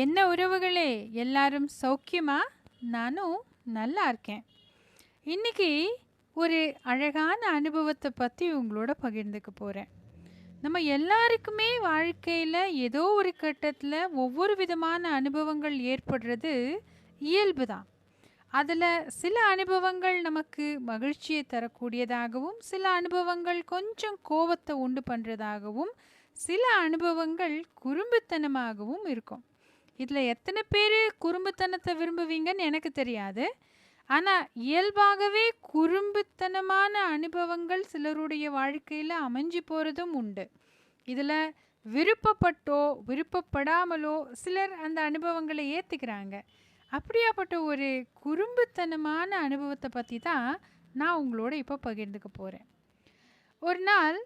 என்ன உறவுகளே, எல்லாரும் சௌக்கியமா? நானும் நல்லா இருக்கேன். இன்னைக்கு ஒரு அழகான அனுபவத்தை பற்றி உங்களோட பகிர்ந்துக்க போகிறேன். நம்ம எல்லாருக்குமே வாழ்க்கையில் ஏதோ ஒரு கட்டத்தில் ஒவ்வொரு விதமான அனுபவங்கள் ஏற்படுறது இயல்பு தான். அதில் சில அனுபவங்கள் நமக்கு மகிழ்ச்சியை தரக்கூடியதாகவும், சில அனுபவங்கள் கொஞ்சம் கோபத்தை உண்டு பண்ணுறதாகவும், சில அனுபவங்கள் குறும்புத்தனமாகவும் இருக்கும். இதில் எத்தனை பேர் குறும்புத்தனத்தை விரும்புவீங்கன்னு எனக்கு தெரியாது. ஆனால் இயல்பாகவே குறும்புத்தனமான அனுபவங்கள் சிலருடைய வாழ்க்கையில் அமைஞ்சு போகிறதும் உண்டு. இதில் விருப்பப்பட்டோ விருப்பப்படாமலோ சிலர் அந்த அனுபவங்களை ஏற்றுக்கிறாங்க. அப்படியாப்பட்ட ஒரு குறும்புத்தனமான அனுபவத்தை பற்றி தான் நான் உங்களோட இப்போ பகிர்ந்துக்க போகிறேன். ஒரு நாள்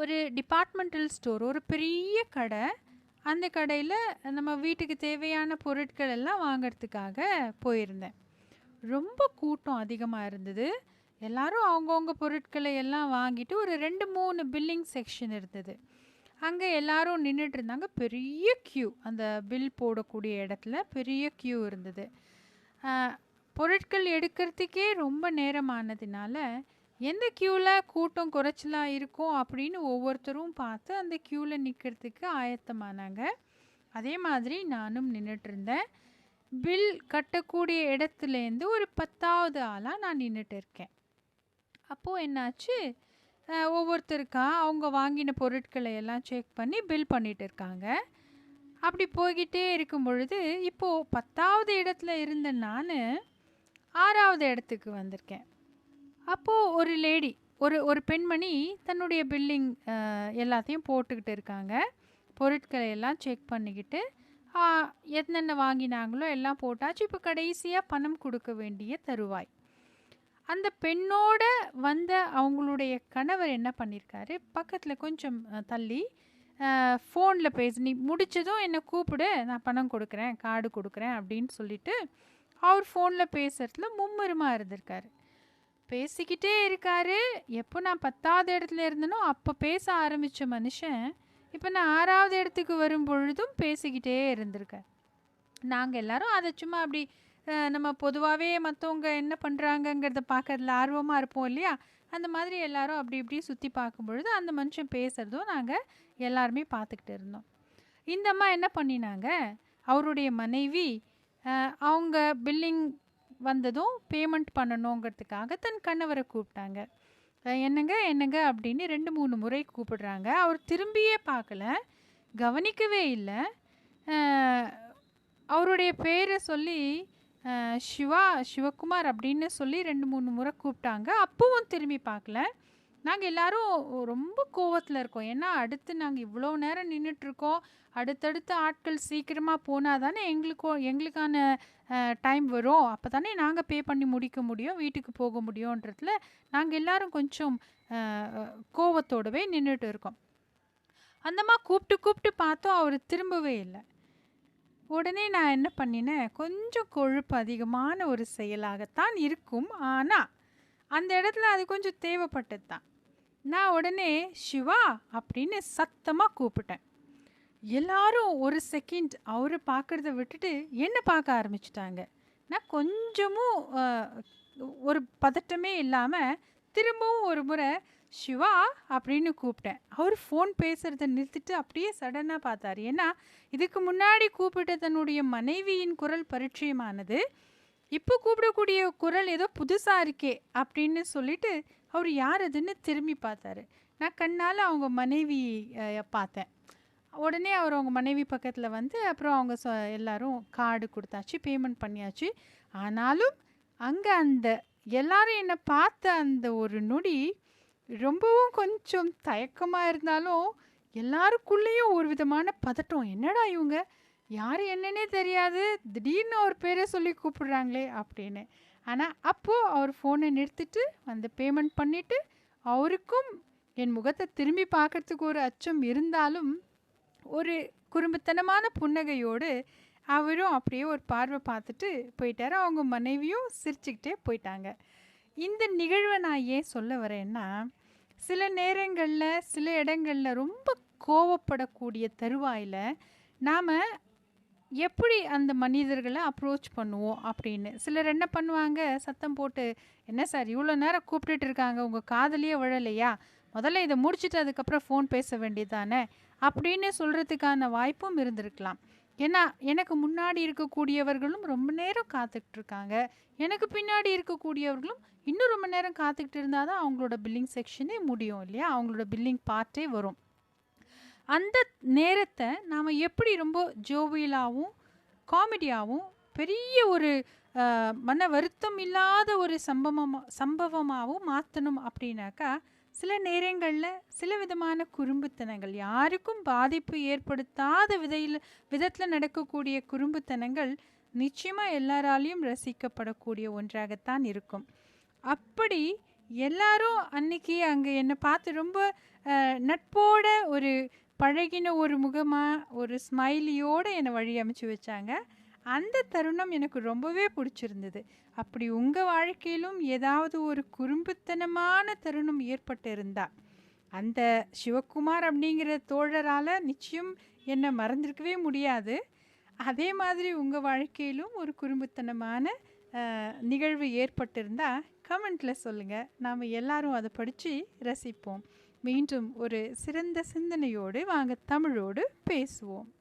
ஒரு டிபார்ட்மெண்டல் ஸ்டோர், ஒரு பெரிய கடை. அந்த கடையில் நம்ம வீட்டுக்கு தேவையான பொருட்கள் எல்லாம் வாங்கிறதுக்காக போயிருந்தேன். ரொம்ப கூட்டம் அதிகமாக இருந்தது. எல்லாரும் அவங்கவுங்க பொருட்களை எல்லாம் வாங்கிட்டு ஒரு 2-3 பில்லிங் செக்ஷன் இருந்தது. அங்கே எல்லாரும் நின்றுட்டு இருந்தாங்க. பெரிய க்யூ, அந்த பில் போடக்கூடிய இடத்துல பெரிய க்யூ இருந்தது. பொருட்கள் எடுக்கிறதுக்கே ரொம்ப நேரமானதுனால எந்த க்யூவில் கூட்டம் குறைச்சலாக இருக்கும் அப்படின்னு ஒவ்வொருத்தரும் பார்த்து அந்த க்யூவில் நிற்கிறதுக்கு ஆயத்தமானாங்க. அதே மாதிரி நானும் நின்றுட்டு இருந்தேன். பில் கட்டக்கூடிய இடத்துலேருந்து ஒரு 10வது ஆளாக நான் நின்றுட்டு இருக்கேன். அப்போது என்னாச்சு, ஒவ்வொருத்தருக்கா அவங்க வாங்கின பொருட்களை எல்லாம் செக் பண்ணி பில் பண்ணிட்டு இருக்காங்க. அப்படி போய்கிட்டே இருக்கும் பொழுது இப்போது 10வது இடத்துல இருந்த நான் 6வது இடத்துக்கு வந்திருக்கேன். அப்போது ஒரு லேடி, ஒரு பெண்மணி தன்னுடைய பில்லிங் எல்லாத்தையும் போட்டுக்கிட்டு இருக்காங்க. பொருட்களை எல்லாம் செக் பண்ணிக்கிட்டு என்னென்ன வாங்கினாங்களோ எல்லாம் போட்டாச்சு. இப்போ கடைசியாக பணம் கொடுக்க வேண்டிய தருவாய். அந்த பெண்ணோட வந்த அவங்களுடைய கணவர் என்ன பண்ணியிருக்காரு, பக்கத்தில் கொஞ்சம் தள்ளி ஃபோனில் பேசி, நீ முடித்ததும் என்னை கூப்பிடு, நான் பணம் கொடுக்குறேன், கார்டு கொடுக்குறேன் அப்படின்னு சொல்லிட்டு அவர் ஃபோனில் பேசுகிறதுல மும்முரமாக இருந்திருக்காரு. பேசிக்கிட்டே இருக்காரு. எப்போ நான் 10வது இடத்துல இருந்தனோ அப்போ பேச ஆரம்பித்த மனுஷன் இப்போ நான் 6வது இடத்துக்கு வரும் பொழுதும் பேசிக்கிட்டே இருந்திருக்கார். நாங்கள் எல்லாரும் அதை சும்மா அப்படி நம்ம பொதுவாகவே மற்றவங்க என்ன பண்ணுறாங்கங்கிறத பார்க்கறதுல ஆர்வமாக இருப்போம் இல்லையா, அந்த மாதிரி எல்லாரும் அப்படி இப்படி சுற்றி பார்க்கும் பொழுது அந்த மனுஷன் பேசுகிறதும் நாங்கள் எல்லாருமே பார்த்துக்கிட்டு இருந்தோம். இந்த அம்மா என்ன பண்ணினாங்க, அவருடைய மனைவி அவங்க பில்லிங் வந்ததும் பேமெண்ட் பண்ணணுங்கிறதுக்காக தன் கணவரை கூப்பிட்டாங்க. என்னங்க என்னங்க அப்படின்னு 2-3 முறை கூப்பிடுறாங்க. அவர் திரும்பியே பார்க்கல, கவனிக்கவே இல்லை. அவருடைய பேரை சொல்லி சிவகுமார் அப்படின்னு சொல்லி 2-3 முறை கூப்பிட்டாங்க. அப்பவும் திரும்பி பார்க்கல. நாங்கள் எல்லாரும் ரொம்ப கோவத்தில் இருக்கோம். ஏன்னா அடுத்து நாங்கள் இவ்வளோ நேரம் நின்றுட்டுருக்கோம். அடுத்தடுத்த ஆட்கள் சீக்கிரமாக போனால் தானே எங்களுக்கான டைம் வரும். அப்போ தானே நாங்கள் பே பண்ணி முடிக்க முடியும், வீட்டுக்கு போக முடியுன்றதுல நாங்கள் எல்லாரும் கொஞ்சம் கோவத்தோடவே நின்றுட்டு இருக்கோம். அந்தம்மா கூப்பிட்டு பார்த்தோம், அவர் திரும்பவே இல்லை. உடனே நான் என்ன பண்ணினேன், கொஞ்சம் கொழுப்பு அதிகமான ஒரு செயலாகத்தான் இருக்கும், ஆனால் அந்த இடத்துல அது கொஞ்சம் தேவைப்பட்டது தான். நான் உடனே சிவா அப்படின்னு சத்தமாக கூப்பிட்டேன். எல்லாரும் ஒரு செகண்ட் அவரை பார்க்குறத விட்டுட்டு என்னை பார்க்க ஆரம்பிச்சிட்டாங்க. நான் கொஞ்சமும் ஒரு பதட்டமே இல்லாமல் திரும்பவும் ஒரு முறை சிவா அப்படின்னு கூப்பிட்டேன். அவர் ஃபோன் பேசுகிறத நிறுத்திட்டு அப்படியே சடனாக பார்த்தார். ஏன்னா இதுக்கு முன்னாடி கூப்பிட்ட தன்னுடைய மனைவியின் குரல் பரிச்சயமானது, இப்போ கூப்பிடக்கூடிய குரல் ஏதோ புதுசாக இருக்கே அப்படின்னு சொல்லிட்டு அவர் யார் அதுன்னு திரும்பி பார்த்தாரு. நான் கண்ணால் அவங்க மனைவி பார்த்தேன். உடனே அவர் அவங்க மனைவி பக்கத்தில் வந்து அப்புறம் அவங்க எல்லாரும் கார்டு கொடுத்தாச்சு, பேமெண்ட் பண்ணியாச்சு. ஆனாலும் அங்கே அந்த எல்லாரும் என்னை பார்த்த அந்த ஒரு நொடி ரொம்பவும் கொஞ்சம் தயக்கமாக இருந்தாலும் எல்லாருக்குள்ளேயும் ஒரு விதமான பதட்டம். என்னடா இவங்க, யார் என்னன்னே தெரியாது, திடீர்னு அவர் பேரை சொல்லி கூப்பிடுறாங்களே அப்படின்னு. ஆனால் அப்போது அவர் ஃபோனை நிறுத்திட்டு வந்து பேமெண்ட் பண்ணிவிட்டு அவருக்கும் என் முகத்தை திரும்பி பார்க்குறதுக்கு ஒரு அச்சம் இருந்தாலும் ஒரு குறும்புத்தனமான புன்னகையோடு அவரும் அப்படியே ஒரு பார்வை பார்த்துட்டு போயிட்டார். அவங்க மனைவியும் சிரிச்சுக்கிட்டே போயிட்டாங்க. இந்த நிகழ்வை நான் ஏன் சொல்ல வரேன்னா, சில நேரங்களில் சில இடங்களில் ரொம்ப கோவப்படக்கூடிய தருவாயில் நாம் எப்படி அந்த மனிதர்களை அப்ரோச் பண்ணுவோம் அப்படின்னு. சிலர் என்ன பண்ணுவாங்க, சத்தம் போட்டு, "என்ன சார் இவ்வளோ நேரம் கூப்பிட்டுட்டு இருக்காங்க, உங்கள் காதுலயே விழலையா? முதல்ல இதை முடிச்சுட்டு அதுக்கப்புறம் ஃபோன் பேச வேண்டியதானே" அப்படின்னு சொல்கிறதுக்கான வாய்ப்பும் இருந்திருக்கலாம். ஏன்னா எனக்கு முன்னாடி இருக்கக்கூடியவர்களும் ரொம்ப நேரம் காத்துக்கிட்டு இருக்காங்க, எனக்கு பின்னாடி இருக்கக்கூடியவர்களும் இன்னும் ரொம்ப நேரம் காத்துக்கிட்டு இருந்தால் தான் அவங்களோட பில்லிங் செக்ஷனே முடியும் இல்லையா, அவங்களோட பில்லிங் பார்ட்டே வரும். அந்த நேரத்தை நாம் எப்படி ரொம்ப ஜோவியலாகவும் காமெடியாகவும் பெரிய ஒரு மன வருத்தம் இல்லாத ஒரு சம்பவமாகவும் மாற்றணும் அப்படின்னாக்கா, சில நேரங்களில் சில விதமான குறும்புத்தனங்கள், யாருக்கும் பாதிப்பு ஏற்படுத்தாத விதத்தில் நடக்கக்கூடிய குறும்புத்தனங்கள் நிச்சயமாக எல்லாராலையும் ரசிக்கப்படக்கூடிய ஒன்றாகத்தான் இருக்கும். அப்படி எல்லாரும் அன்னைக்கு அங்கே என்னை பார்த்து ரொம்ப நட்போட ஒரு பழகின ஒரு முகமாக ஒரு ஸ்மைலியோடு என்னை வழி அமைச்சு வச்சாங்க. அந்த தருணம் எனக்கு ரொம்பவே பிடிச்சிருந்தது. அப்படி உங்கள் வாழ்க்கையிலும் ஏதாவது ஒரு குறும்புத்தனமான தருணம் ஏற்பட்டு இருந்தா, அந்த சிவகுமார் அப்படிங்கிற தோழரால் நிச்சயம் என்னை மறந்திருக்கவே முடியாது. அதே மாதிரி உங்கள் வாழ்க்கையிலும் ஒரு குறும்புத்தனமான நிகழ்வு ஏற்பட்டிருந்தா கமெண்ட்டில் சொல்லுங்கள். நாம் எல்லாரும் அதை படித்து ரசிப்போம். மீண்டும் ஒரு சிறந்த சிந்தனையோடு வாங்க தமிழோடு பேசுவோம்.